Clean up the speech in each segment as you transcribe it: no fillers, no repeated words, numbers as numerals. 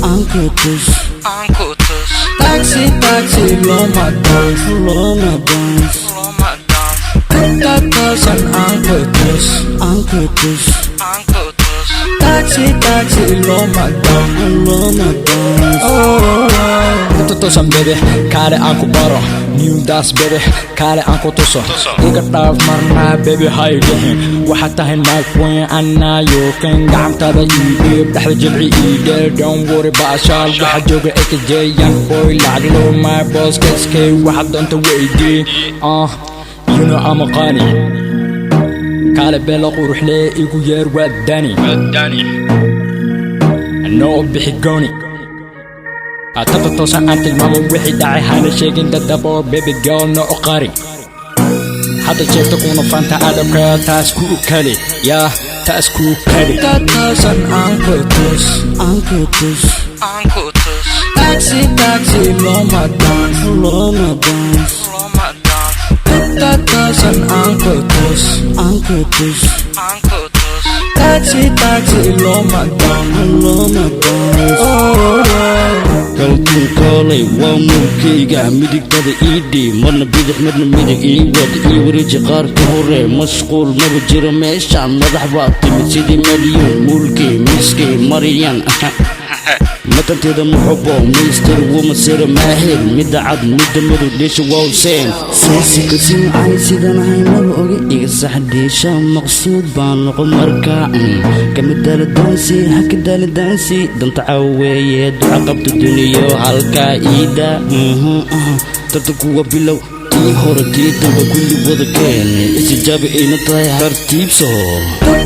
Angkutus Taksi loma dance Tatasan angkutus Taksi loma dance Tutusan baby, kale aku baro New das baby, kale aku tuso Iga dhaaf marna baby haygahin Waxaad tahay naag weyn anaayo kan gacantada iidhiib dhexda jilci iidheer Don't worry baashaal waxa jooga AKJ young boy lacag low my boss kaskay waxaad doonta weydii You know I'm a qani Kale beela quruxle igu yeer waa Dani Anoo bixi gooni Tatosan aan tilmaamo wixii dhacay hana sheegin dadaba baby girl no qari Hadda jeegto kuna fanta adabka taas ku kali yaa taas ku kali Tatasan angkutus Taksi loma dance Tatasan angkutus Taksi loma dance Kalkun kolay waa mulkayga midigtada iidhi marna bidix marna midig iiwad ii wareeji qaarka hore mashquul maba jiro meeshaan madax baa timid sidii malyuun mulkay miskay maryan matanteeda muxubo mister womasera maahir midda cad midda madow dheesha wawseen seesika simcay sidan ahay maba oga iga sax dheesha maqsuud baan noqo markaa kama daala daansi haka daala daansi danta caaweeye duca qabta duniyo halkaa iida tartankuwa bilow tii hore tii damba kulli wada keene isijaabi ayna tahay tartiibso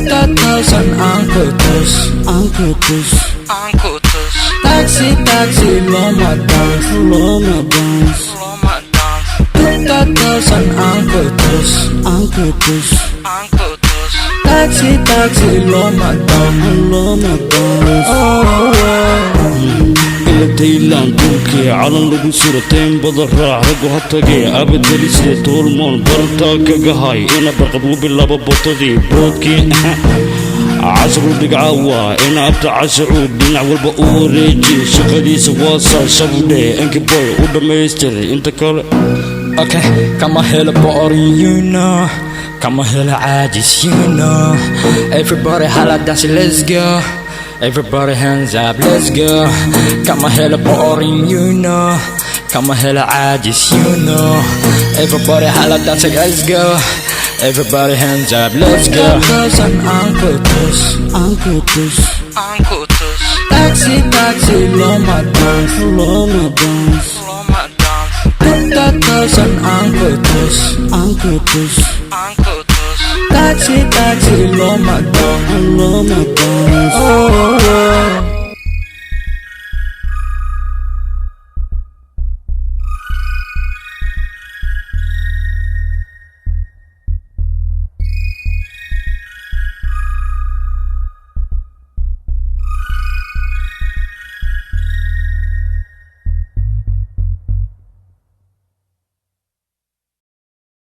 Tatasan angkutus Taksi loma dance Tatasan angkutus Taksi loma dance ila Thailand dhulkii calan lagu surateen bada raac raggu ha tagee abadalisida toolmoon bartaa kaga hay ina barqad u bilaabo botadii boodkii casru dhigcaawa ina abta casru dhinac walba u wareeji shaqadiisa waasaa shabudhe enki boy u dhammaystir inta kale Okay, kama hela boring you know Kama hela caajis you know Everybody holla dance let's go Everybody hands up let's go Kama hela boring you know Kama hela caajis you know Everybody holla dance let's go Everybody hands up let's go Tatasan angkutus Taksi loma dance Tatasan angkutus Taksi loma dance